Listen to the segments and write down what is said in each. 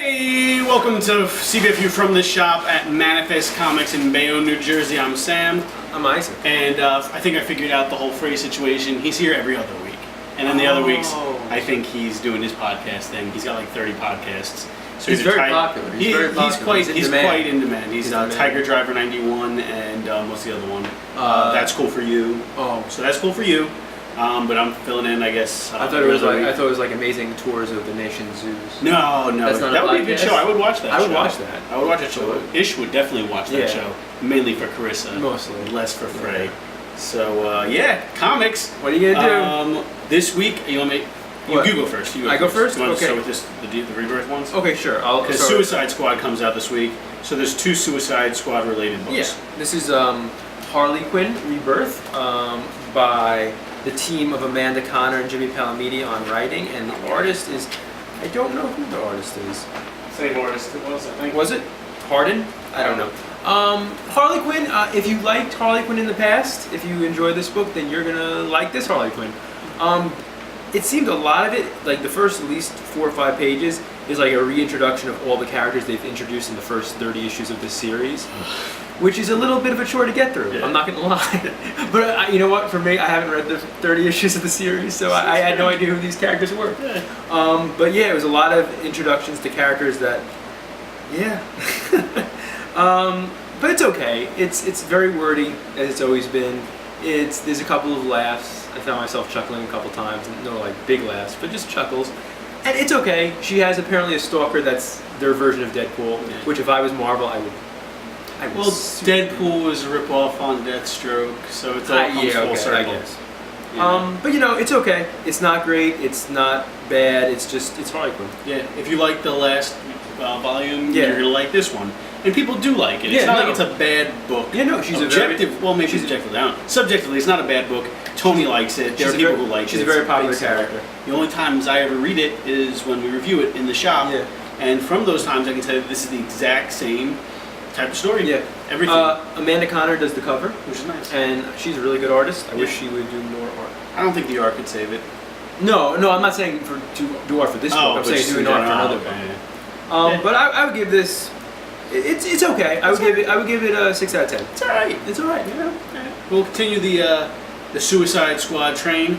Hey, welcome to Cbfu from the shop at Manifest Comics in Bayonne, New Jersey. I'm Sam. I'm Isaac. And I think I figured out the whole Frey situation. He's here every other week. And then the other weeks, I think he's doing his podcast thing. He's got like 30 podcasts. So he's very popular. He's quite in demand. He's Tiger Driver 91 and what's the other one? That's Cool For You. Oh. So That's Cool For You. But I'm filling in, I guess. I thought it was like amazing tours of the nation's zoos. No, that would be a good show. I would watch that. I would watch that. I would watch that show. Ish would definitely watch that show, mainly for Carissa, mostly less for Frey. So comics. What are you gonna do? This week, you want me? You go first. I go first. You want Okay. to start with the Rebirth ones? Okay, sure. Because Suicide Squad comes out this week, so there's 2 Suicide Squad related books. Yeah. This is Harley Quinn Rebirth by the team of Amanda Connor and Jimmy Palmiotti on writing, and the artist is, I don't know who the artist is. Same artist it was, I think. Was it? Harden? I don't know. Harley Quinn, if you liked Harley Quinn in the past, if you enjoyed this book, then you're gonna like this Harley Quinn. It seemed a lot of it, like the first at least 4 or 5 pages, is like a reintroduction of all the characters they've introduced in the first 30 issues of this series. Which is a little bit of a chore to get through, I'm not going to lie. But you know what, for me, I haven't read the 30 issues of the series, so I had no idea who these characters were. But yeah, it was a lot of introductions to characters that, but it's okay. It's very wordy, as it's always been. There's a couple of laughs. I found myself chuckling a couple times, no like big laughs, but just chuckles. And it's okay. She has apparently a stalker that's their version of Deadpool, which if I was Marvel, I would. Well, Deadpool was a ripoff on Deathstroke, so it's all comes full circle. I guess. But you know, it's okay. It's not great. It's not bad. It's Harley Quinn. Yeah, if you like the last volume, you're gonna like this one. And people do like it. It's not like it's a bad book. Yeah, no, she's maybe she's objectively. I don't know. Subjectively, it's not a bad book. Tony likes it. There are people who like it. She's a very popular character. The only times I ever read it is when we review it in the shop. Yeah. And from those times, I can tell you this is the exact same type of story. Yeah. Everything. Amanda Connor does the cover, which is nice. And she's a really good artist. I wish she would do more art. I don't think the art could save it. No, I'm not saying to do art for this book. I'm saying doing art for another book. Yeah. But I would give this. It's okay. I would give it a 6 out of 10. It's alright. It's alright. We'll continue the Suicide Squad train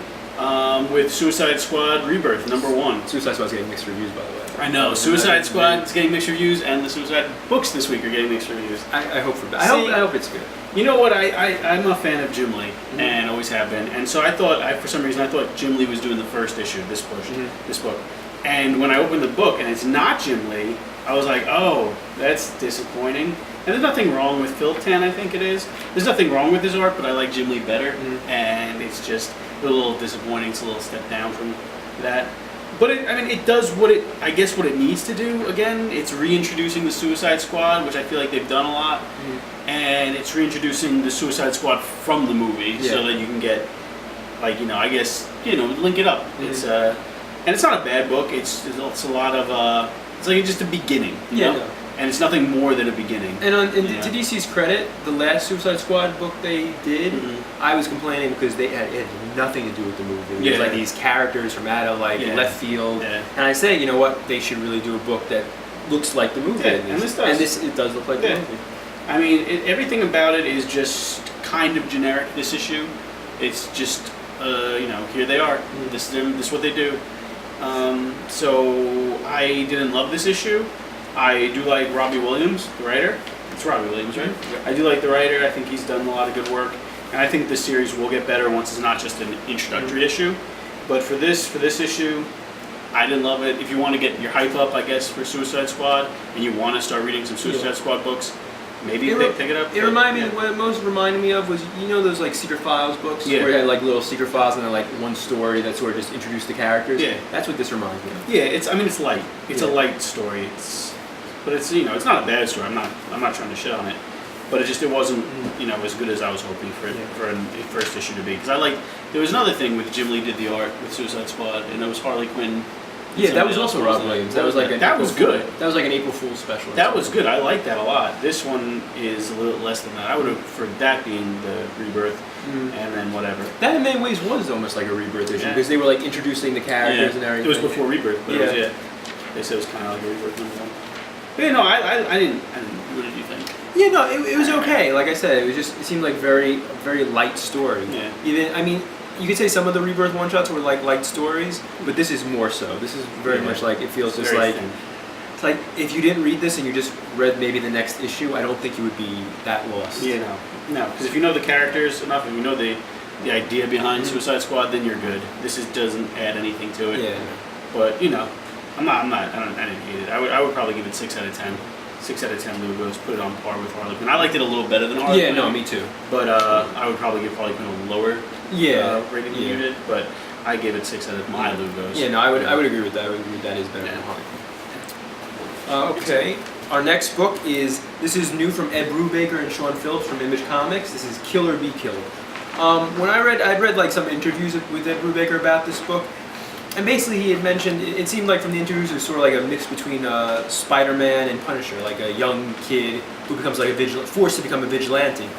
with Suicide Squad Rebirth #1. Suicide Squad's getting mixed reviews, by the way. I know. Suicide Squad is getting mixed reviews, and the Suicide books this week are getting mixed reviews. I hope for that. I hope it's good. You know what? I'm a fan of Jim Lee, and always have been. And so I thought, for some reason, I thought Jim Lee was doing the first issue, this book. And when I opened the book, and it's not Jim Lee, I was like, oh, that's disappointing. And there's nothing wrong with Philtan, I think it is. There's nothing wrong with his art, but I like Jim Lee better. And it's just a little disappointing. It's a little step down from that. But it does what it needs to do. Again, it's reintroducing the Suicide Squad, which I feel like they've done a lot. And it's reintroducing the Suicide Squad from the movie, so that you can get, link it up. It's and it's not a bad book. It's a lot of it's like just a beginning, you know? No. And it's nothing more than a beginning. And to DC's credit, the last Suicide Squad book they did, I was complaining because it had nothing to do with the movie. It was like these characters from out of left field. And I say, you know what, they should really do a book that looks like the movie. And this does. It does look like the movie. I mean, everything about it is just kind of generic, this issue. It's just, here they are. This is what they do. So I didn't love this issue. I do like Robbie Williams, the writer. It's Robbie Williams, right? I do like the writer. I think he's done a lot of good work. And I think the series will get better once it's not just an introductory issue. But for this issue, I didn't love it. If you want to get your hype up, I guess, for Suicide Squad, and you want to start reading some Suicide Squad books, maybe pick it up. It reminded me, what it most reminded me of was, those like Secret Files books? Where you had like little Secret Files and then like one story that sort of just introduced the characters? Yeah. That's what this reminds me of. Yeah, it's light. It's a light story. But it's not a bad story. I'm not trying to shit on it. But it wasn't as good as I was hoping for a first issue to be. Because there was another thing with Jim Lee did the art with Suicide Squad, and it was Harley Quinn. Yeah, that was also Rob Williams. That was like that was good. That was like an April Fool's special. That was good. I like that a lot. This one is a little less than that. I would have preferred that being the Rebirth, and then whatever. That in many ways was almost like a Rebirth issue because they were like introducing the characters and everything. It was before Rebirth, but it was They said it was kind of like a Rebirth #1. But I didn't. What did you think? Yeah, no, it was okay. Like I said, it seemed like very light story. Yeah. Even, I mean, you could say some of the Rebirth one-shots were like light stories, but this is more so. This is very much like, it feels just like, thin. it's like if you didn't read this and you just read maybe the next issue, I don't think you would be that lost. Yeah, no, because if you know the characters enough, if you know the idea behind Suicide Squad, then you're good. This doesn't add anything to it. Yeah. But I didn't hate it. I would probably give it 6 out of 10. 6 out of 10 Lugos, put it on par with Harley Quinn. I liked it a little better than Harley Quinn. Yeah, no, me too. But I would probably give Harley Quinn a lower rating than you did. But I gave it 6 out of my Lugos. Yeah, no, I would agree with that. I would agree that is better than Harley Quinn. Okay, our next book this is new from Ed Brubaker and Sean Phillips from Image Comics. This is Killer Be Killed. When I'd read like some interviews with Ed Brubaker about this book. And basically he had mentioned, it seemed like from the interviews it was sort of like a mix between Spider-Man and Punisher, like a young kid who becomes like forced to become a vigilante.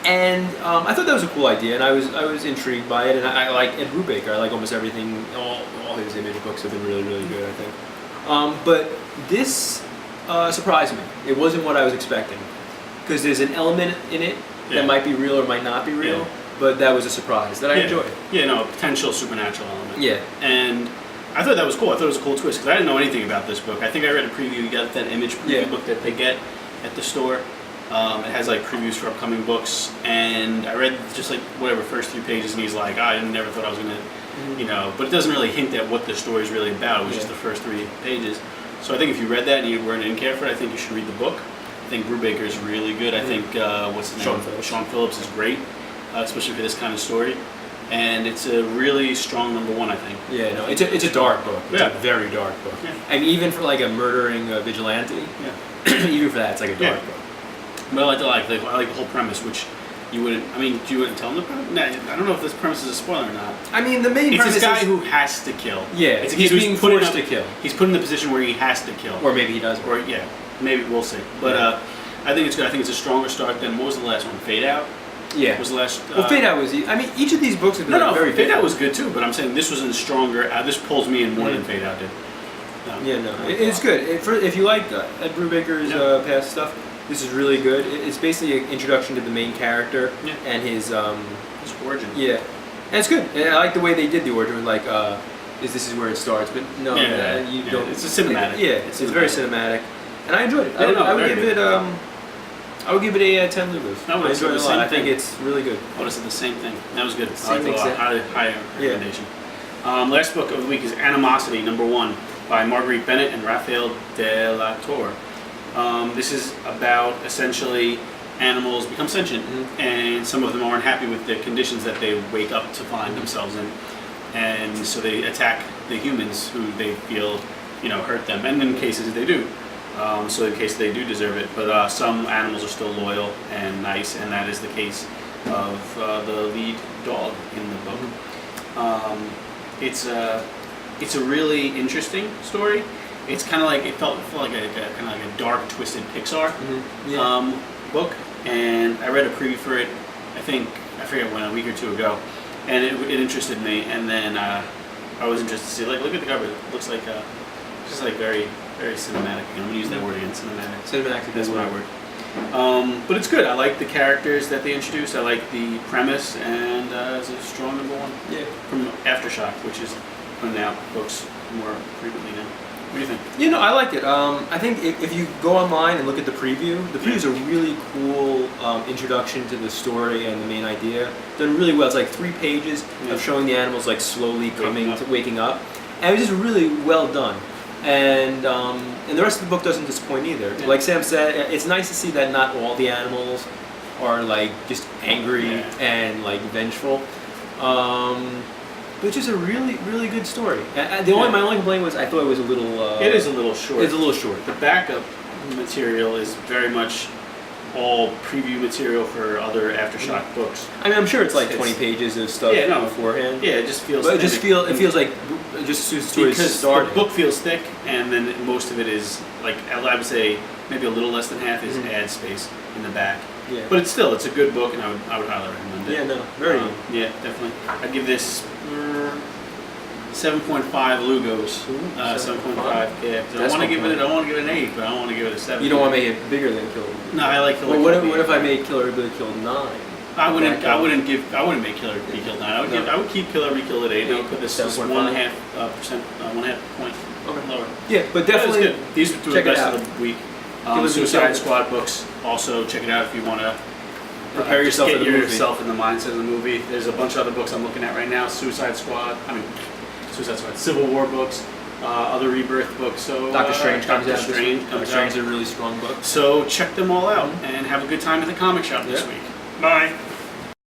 And I thought that was a cool idea, and I was intrigued by it, and I like Ed Brubaker. I like almost everything, all his Image books have been really, really good, I think. But this surprised me. It wasn't what I was expecting. Because there's an element in it that might be real or might not be real. Yeah. But that was a surprise that I enjoyed. Yeah, no, a potential supernatural element. Yeah. And I thought that was cool. I thought it was a cool twist because I didn't know anything about this book. I think I read a preview. You got that Image preview book that they get at the store. It has like previews for upcoming books, and I read just like whatever first 3 pages, and he's like, I never thought I was gonna, but it doesn't really hint at what the story is really about. It was just the first 3 pages. So I think if you read that and you weren't in care for it, I think you should read the book. I think Brubaker is really good. I think what's his name? Sean Phillips is great. Especially for this kind of story, and it's a really strong #1, I think. Yeah, no, it's a dark book. It's a very dark book, and even for like a murdering vigilante, even for that, it's like a dark book. But I like the whole premise, which you wouldn't. I mean, you wouldn't tell them the premise. Nah, I don't know if this premise is a spoiler or not. I mean, the main premise is this guy who has to kill. Yeah, he's being forced to kill. He's put in the position where he has to kill, or maybe he doesn't. Or maybe we'll see. But I think it's good. I think it's a stronger start than what was the last one? Fade Out. Yeah. Was the last? Well, Fade Out was. I mean, each of these books have been very. Fade Out was good too, but I'm saying this was a stronger. This pulls me in more than Fade Out did. It's good. If you like Ed Brubaker's past stuff, this is really good. It's basically an introduction to the main character and his origin. Yeah, and it's good. And I like the way they did the origin. Like, this is where it starts, but no, you don't. It's a cinematic. It's very cinematic, and I enjoyed it. I would give it. I would give it a 10 Lugos. I enjoyed it a lot. I think it's really good. I would have said the same thing. That was good. Same exact. High recommendation. Last book of the week is Animosity, #1, by Marguerite Bennett and Raphael De La Torre. This is about essentially animals become sentient, and some of them aren't happy with the conditions that they wake up to find themselves in, and so they attack the humans who they feel, hurt them, and in cases they do. So in case they do deserve it, but some animals are still loyal and nice, and that is the case of the lead dog in the book. It's a really interesting story. It's kind of like it felt like a kind of like a dark, twisted Pixar book, and I read a preview for it. I forget when, a week or 2 ago, and it interested me, and then I was interested to see look at the cover. It looks like just like very cinematic. I'm gonna use that word again, cinematic. Cinematic, that's my word. But it's good. I like the characters that they introduced. I like the premise, and it's a strong #1. Yeah. From Aftershock, which is putting out books more frequently now. What do you think? I like it. I think if you go online and look at the preview is a really cool introduction to the story and the main idea. Done really well. It's like 3 pages of showing the animals like slowly waking up, and it was just really well done. And the rest of the book doesn't disappoint either. Yeah. Like Sam said, it's nice to see that not all the animals are like just angry and like vengeful. But it's just a really, really good story. My only complaint was I thought it was a little. It is a little short. It's a little short. The backup material is very much all preview material for other Aftershock books. I mean, I'm sure it's like 20 pages of stuff beforehand. Yeah, it just feels. But it feels like just as soon as the story started. The book feels thick, and then most of it is like I would say maybe a little less than half is ad space in the back. Yeah. But it's a good book, and I would highly recommend it. Yeah, no, very. Yeah, definitely. I'd give this 7.5 Lugos. 7.5. Yeah. 'Cause I want to give it. I want to give it an 8, but I don't want to give it a 7. You don't want to make it bigger than Killer Be. No, I like Killer. Well, Be. what if I made Killer Be killed 9? I wouldn't make Killer Be killed 9. I would keep Killer Be killed at 8. And I would put this 1.5%, 1.5 point lower. Yeah, but definitely good. These are 2 of the best of the week. Killer Be Suicide killed. Squad books. Also, check it out if you want to Prepare yourself get for the movie. yourself in the mindset of the movie. There's a bunch of other books I'm looking at right now. Suicide Squad, Civil War books, other Rebirth books. So Doctor Strange comes out. Doctor Strange is a really strong book. So check them all out and have a good time at the comic shop this week. Bye.